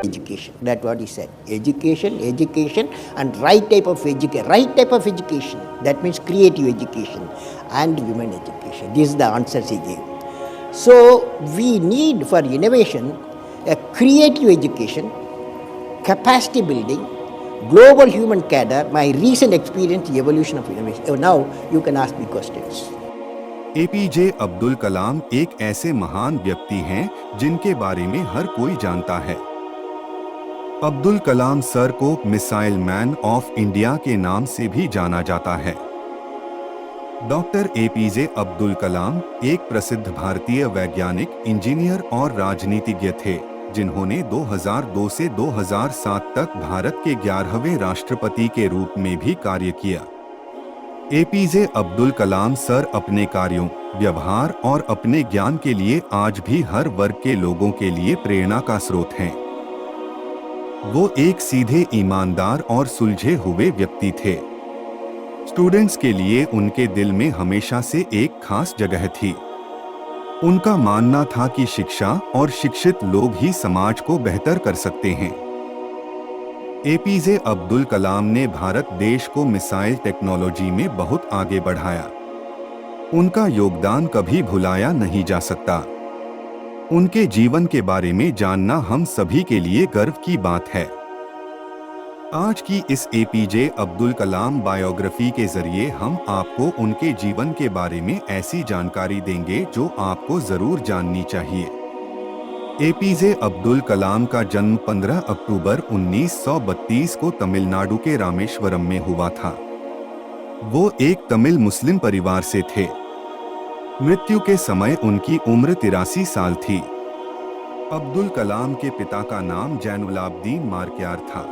education. That's what he said. Education, education, and right type of education. Right type of education. That means creative education and women education. These are the answers he gave. So we need for innovation a creative education, capacity building, global human cadre, my recent experience, the evolution of innovation. Now you can ask me questions. APJ Abdul Kalam एक ऐसे महान व्यक्ति हैं जिनके बारे में हर कोई जानता है। अब्दुल कलाम सर को मिसाइल मैन ऑफ इंडिया के नाम से भी जाना जाता है। डॉक्टर एपीजे अब्दुल कलाम एक प्रसिद्ध भारतीय वैज्ञानिक, इंजीनियर और राजनीतिज्ञ थे, जिन्होंने 2002 से 2007 तक भारत के 11वें राष्ट्रपति के रूप में भी कार्य किया। एपीजे अब्दुल कलाम सर अपने कार्यों, व्यवहार और अपने ज्ञान के लिए आज भी हर वर्ग के लोगों के लिए प्रेरणा का स्रोत हैं। वो एक सीधे, ईमानदार और सुलझे हुए व्यक्ति थे। स्टूडेंट्स के लिए उनके दिल में हमेशा से एक खास जगह थी। उनका मानना था कि शिक्षा और शिक्षित लोग ही समाज को बेहतर कर सकते हैं। एपीजे अब्दुल कलाम ने भारत देश को मिसाइल टेक्नोलॉजी में बहुत आगे बढ़ाया। उनका योगदान कभी भुलाया नहीं जा सकता। उनके जीवन के बारे में जानना हम सभी के लिए गर्व की बात है। आज की इस एपीजे अब्दुल कलाम बायोग्राफी के जरिए हम आपको उनके जीवन के बारे में ऐसी जानकारी देंगे जो आपको जरूर जाननी चाहिए। एपीजे अब्दुल कलाम का जन्म 15 अक्टूबर 1932 को तमिलनाडु के रामेश्वरम में हुआ था। वो एक तमिल मुस्लिम परिवार से थे। मृत्यु के समय उनकी उम्र 83 साल थी। अब्दुल कलाम के पिता का नाम जैनुलाब्दीन मारक्यार था।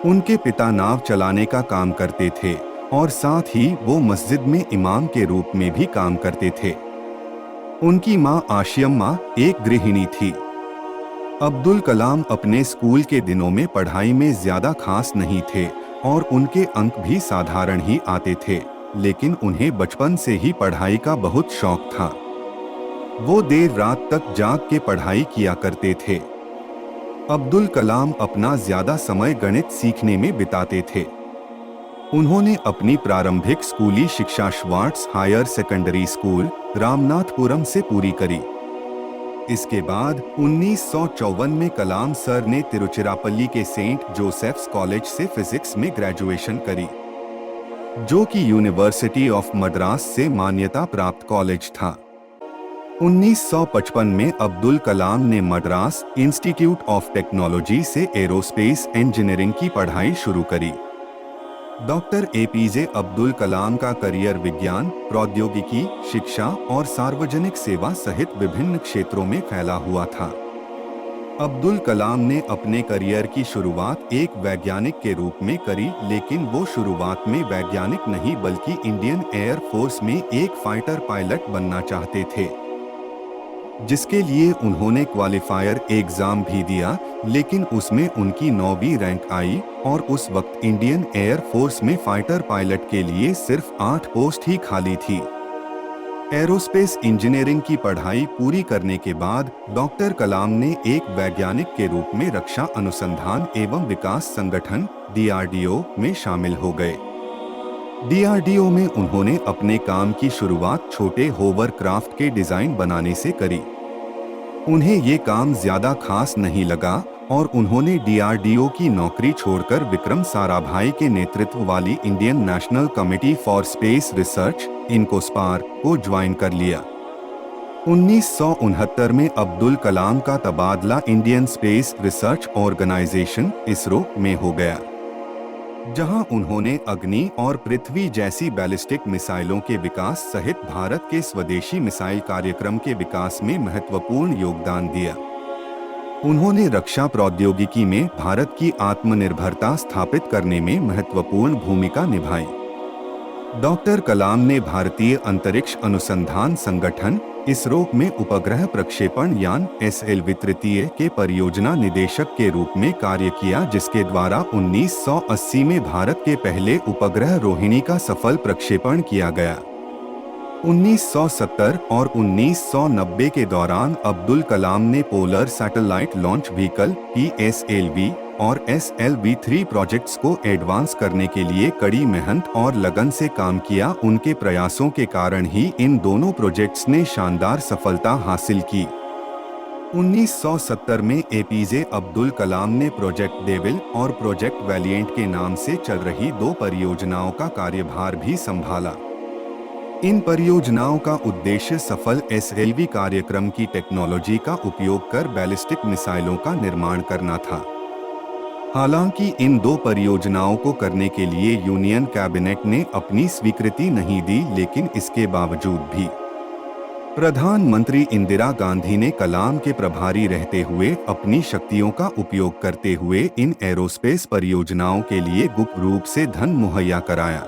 उनके पिता नाव चलाने का काम करते थे और साथ ही वो मस्जिद में इमाम के रूप में भी काम करते थे। उनकी मां आशियम्मा एक गृहिणी थी। अब्दुल कलाम अपने स्कूल के दिनों में पढ़ाई में ज्यादा खास नहीं थे और उनके अंक भी साधारण ही आते थे, लेकिन उन्हें बचपन से ही पढ़ाई का बहुत शौक था। वो देर रात तक जाग के पढ़ाई किया करते थे। अब्दुल कलाम अपना ज्यादा समय गणित सीखने में बिताते थे। उन्होंने अपनी प्रारंभिक स्कूली शिक्षा Schwartz higher secondary school, Ramanathapuram से पूरी करी। इसके बाद 1954 में कलाम सर ने तिरुचिरापल्ली के सेंट जोसेफ्स कॉलेज से फिजिक्स में ग्रेजुएशन करी, जो कि यूनिवर्सिटी ऑफ मद्रास से मान्यता प्राप्त कॉलेज था। 1955 में अब्दुल कलाम ने मद्रास इंस्टीट्यूट ऑफ टेक्नोलॉजी से एरोस्पेस इंजीनियरिंग की पढ़ाई शुरू करी। डॉक्टर एपीजे अब्दुल कलाम का करियर विज्ञान, प्रौद्योगिकी, शिक्षा और सार्वजनिक सेवा सहित विभिन्न क्षेत्रों में फैला हुआ था। अब्दुल कलाम ने अपने करियर की शुरुआत एक वैज्ञानिक के रूप में करी, लेकिन वो शुरुआत में वैज्ञानिक नहीं बल्कि इंडियन एयर फोर्स में एक फाइटर पायलट बनना चाहते थे, जिसके लिए उन्होंने क्वालिफायर एग्जाम भी दिया, लेकिन उसमें उनकी 9वीं रैंक आई और उस वक्त इंडियन एयर फोर्स में फाइटर पायलट के लिए सिर्फ 8 पोस्ट ही खाली थी। एरोस्पेस इंजीनियरिंग की पढ़ाई पूरी करने के बाद डॉक्टर कलाम ने एक वैज्ञानिक के रूप में रक्षा अनुसंधान एवं विकास संगठन DRDO में शामिल हो गए। DRDO में उन्होंने अपने काम की शुरुआत छोटे होवरक्राफ्ट के डिजाइन बनाने से करी। उन्हें ये काम ज्यादा खास नहीं लगा और उन्होंने DRDO की नौकरी छोड़कर विक्रम साराभाई के नेतृत्व वाली Indian National Committee for Space Research INCOSPAR को ज्वाइन कर लिया। 1969 में अब्दुल कलाम का तबादला Indian Space Research Organisation ISRO में हो गया, जहां उन्होंने अग्नि और पृथ्वी जैसी बैलिस्टिक मिसाइलों के विकास सहित भारत के स्वदेशी मिसाइल कार्यक्रम के विकास में महत्वपूर्ण योगदान दिया। उन्होंने रक्षा प्रौद्योगिकी में भारत की आत्मनिर्भरता स्थापित करने में महत्वपूर्ण भूमिका निभाई। डॉक्टर कलाम ने भारतीय अंतरिक्ष अनुसंधान संगठन इसरो में उपग्रह प्रक्षेपण यान SLV तृतीय के परियोजना निदेशक के रूप में कार्य किया, जिसके द्वारा 1980 में भारत के पहले उपग्रह रोहिणी का सफल प्रक्षेपण किया गया। 1970 और 1990 के दौरान अब्दुल कलाम ने polar satellite launch vehicle PSLV और SLV-3 प्रोजेक्ट्स को एडवांस करने के लिए कड़ी मेहनत और लगन से काम किया। उनके प्रयासों के कारण ही इन दोनों प्रोजेक्ट्स ने शानदार सफलता हासिल की। 1970 में APJ अब्दुल कलाम ने प्रोजेक्ट डेविल और प्रोजेक्ट वैलिएंट के नाम से चल रही 2 परियोजनाओं का कार्यभार भी संभाला। इन परियोजनाओं का उद्देश्य सफल SLV कार्यक्रम की टेक्नोलॉजी का उपयोग कर बैलिस्टिक मिसाइलों का निर्माण करना था। हालांकि इन 2 परियोजनाओं को करने के लिए यूनियन कैबिनेट ने अपनी स्वीकृति नहीं दी, लेकिन इसके बावजूद भी प्रधानमंत्री इंदिरा गांधी ने कलाम के प्रभारी रहते हुए अपनी शक्तियों का उपयोग करते हुए इन एरोस्पेस परियोजनाओं के लिए गुप्त रूप से धन मुहैया कराया।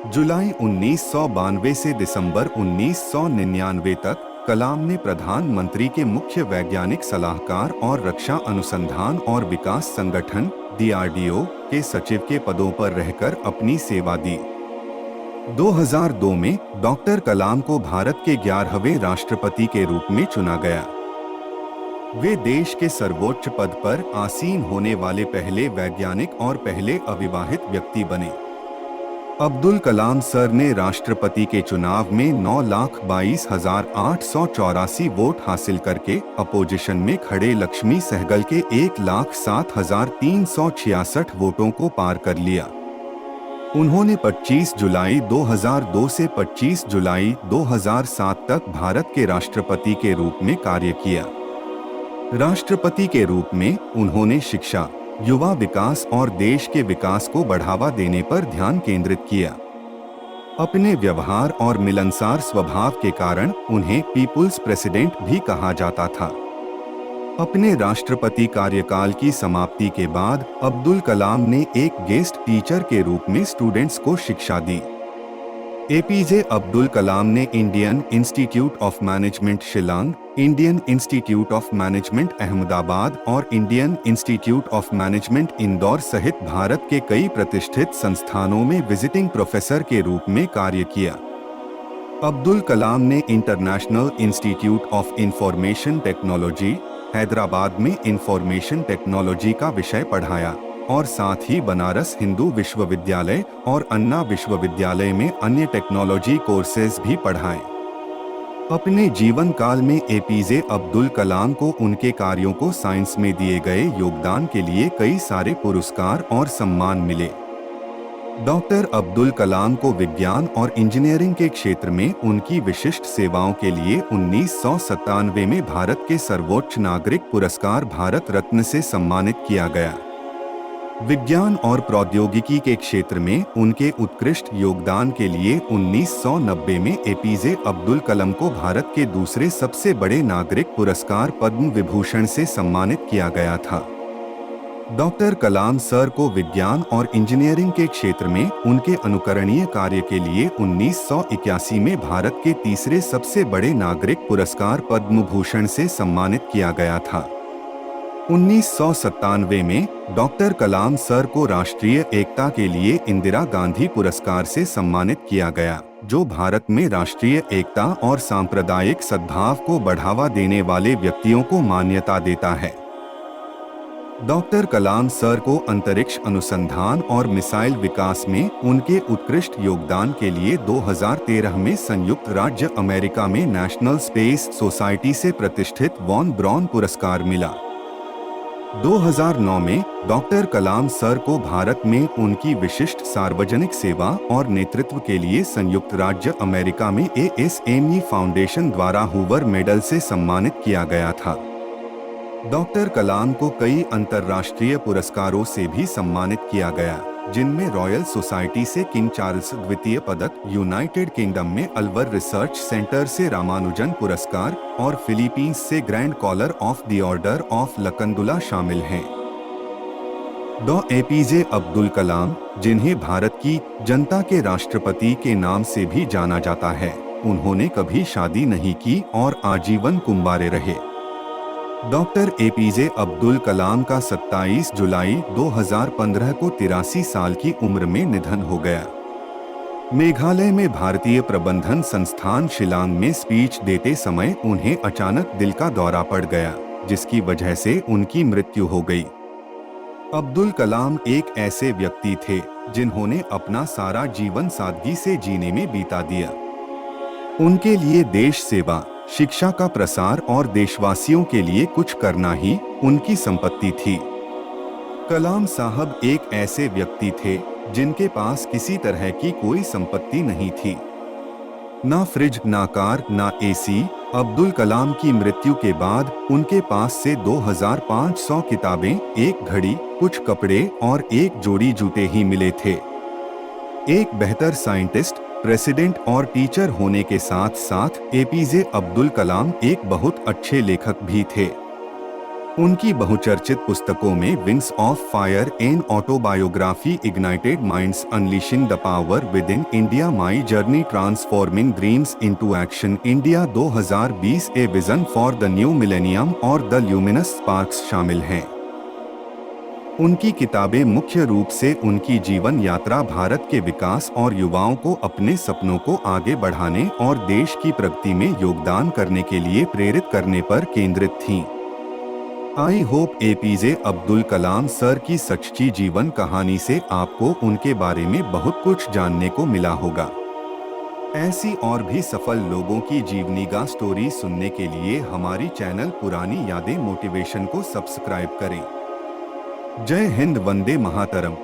जुलाई 1992 से दिसंबर 1999 तक कलाम ने प्रधानमंत्री के मुख्य वैज्ञानिक सलाहकार और रक्षा अनुसंधान और विकास संगठन DRDO के सचिव के पदों पर रहकर अपनी सेवा दी। 2002 में डॉक्टर कलाम को भारत के 11वें राष्ट्रपति के रूप में चुना गया। वे देश के सर्वोच्च पद पर आसीन होने वाले पहले वैज्ञानिक और पहले अविवाहित व्यक्ति बने। अब्दुल कलाम सर ने राष्ट्रपति के चुनाव में 9,22,884 वोट हासिल करके अपोजिशन में खड़े लक्ष्मी सहगल के 1,07,366 वोटों को पार कर लिया। उन्होंने 25 जुलाई 2002 से 25 जुलाई 2007 तक भारत के राष्ट्रपति के रूप में कार्य किया। राष्ट्रपति के रूप में उन्होंने शिक्षा, युवा विकास और देश के विकास को बढ़ावा देने पर ध्यान केंद्रित किया। अपने व्यवहार और मिलनसार स्वभाव के कारण उन्हें पीपुल्स प्रेसिडेंट भी कहा जाता था। अपने राष्ट्रपति कार्यकाल की समाप्ति के बाद अब्दुल कलाम ने एक गेस्ट टीचर के रूप में स्टूडेंट्स को शिक्षा दी। APJ अब्दुल कलाम ने Indian Institute of Management Shillong, Indian Institute of Management Ahmedabad और Indian Institute of Management Indore सहित भारत के कई प्रतिष्ठित संस्थानों में विजिटिंग प्रोफेसर के रूप में कार्य किया। अब्दुल कलाम ने international institute of information technology, Hyderabad में इंफॉर्मेशन टेक्नोलॉजी का विषय पढ़ाया और साथ ही बनारस हिंदू विश्वविद्यालय और अन्ना विश्वविद्यालय में अन्य टेक्नोलॉजी कोर्सेज भी पढ़ाए। अपने जीवन काल में APJ अब्दुल कलाम को उनके कार्यों को साइंस में दिए गए योगदान के लिए कई सारे पुरस्कार और सम्मान मिले। डॉक्टर अब्दुल कलाम को विज्ञान और इंजीनियरिंग के क्षेत्र में उनकी विशिष्ट सेवाओं के लिए 1997 में भारत के सर्वोच्च नागरिक पुरस्कार भारत रत्न से सम्मानित किया गया। विज्ञान और प्रौद्योगिकी के क्षेत्र में उनके उत्कृष्ट योगदान के लिए 1990 में APJ अब्दुल कलाम को भारत के दूसरे सबसे बड़े नागरिक पुरस्कार पद्म विभूषण से सम्मानित किया गया था। डॉक्टर कलाम सर को विज्ञान और इंजीनियरिंग के क्षेत्र में उनके अनुकरणीय कार्य के लिए 1981 में भारत के तीसरे सबसे बड़े नागरिक पुरस्कार पद्म भूषण से सम्मानित किया गया था। 1997 में डॉक्टर कलाम सर को राष्ट्रीय एकता के लिए इंदिरा गांधी पुरस्कार से सम्मानित किया गया, जो भारत में राष्ट्रीय एकता और सांप्रदायिक सद्भाव को बढ़ावा देने वाले व्यक्तियों को मान्यता देता है। डॉक्टर कलाम सर को अंतरिक्ष अनुसंधान और मिसाइल विकास में उनके उत्कृष्ट योगदान के लिए 2013 में संयुक्त राज्य अमेरिका में नेशनल स्पेस सोसाइटी से प्रतिष्ठित वॉन ब्राउन पुरस्कार मिला। 2009 में डॉक्टर कलाम सर को भारत में उनकी विशिष्ट सार्वजनिक सेवा और नेतृत्व के लिए संयुक्त राज्य अमेरिका में ASME फाउंडेशन द्वारा हूवर मेडल से सम्मानित किया गया था। डॉक्टर कलाम को कई अंतर्राष्ट्रीय पुरस्कारों से भी सम्मानित किया गया, जिनमें रॉयल सोसाइटी से किंग चार्ल्स द्वितीय पदक, यूनाइटेड किंगडम में अल्वर रिसर्च सेंटर से रामानुजन पुरस्कार और फिलीपींस से grand collar of the order of Lakandula शामिल हैं। डॉ APJ अब्दुल कलाम, जिन्हें भारत की जनता के राष्ट्रपति के नाम से भी जाना जाता है, उन्होंने कभी शादी नहीं की और आजीवन कुंवारे रहे। डॉक्टर APJ अब्दुल कलाम का 27 जुलाई 2015 को 83 साल की उम्र में निधन हो गया। मेघालय में भारतीय प्रबंधन संस्थान शिलांग में स्पीच देते समय उन्हें अचानक दिल का दौरा पड़ गया, जिसकी वजह से उनकी मृत्यु हो गई। अब्दुल कलाम एक ऐसे व्यक्ति थे जिन्होंने अपना सारा जीवन सादगी से जीने में बिता दिया। उनके लिए देश सेवा, शिक्षा का प्रसार और देशवासियों के लिए कुछ करना ही उनकी संपत्ति थी। कलाम साहब एक ऐसे व्यक्ति थे जिनके पास किसी तरह की कोई संपत्ति नहीं थी, ना फ्रिज, ना कार, ना एसी। अब्दुल कलाम की मृत्यु के बाद उनके पास से 2500 किताबें, एक घड़ी, कुछ कपड़े और एक जोड़ी जूते ही मिले थे। एक बेहतर साइंटिस्ट, प्रेसिडेंट और टीचर होने के साथ साथ एपीजे अब्दुल कलाम एक बहुत अच्छे लेखक भी थे। उनकी बहुचर्चित पुस्तकों में wings of fire, an autobiography, ignited minds, unleashing the power with in India, my journey transforming dreams into action, India 2020, a vision for the new millennium और द ल्यूमिनस स्पार्क्स शामिल हैं। उनकी किताबें मुख्य रूप से उनकी जीवन यात्रा, भारत के विकास और युवाओं को अपने सपनों को आगे बढ़ाने और देश की प्रगति में योगदान करने के लिए प्रेरित करने पर केंद्रित थीं। I hope APJ Abdul Kalam sir की सच्ची जीवन कहानी से आपको उनके बारे में बहुत कुछ जानने को मिला होगा। ऐसी और भी सफल लोगों की जीवनीगा स्टोरी सुनने के लिए हमारी चैनल पुरानी यादें मोटिवेशन को सब्सक्राइब करें। जय हिंद, वंदे मातरम।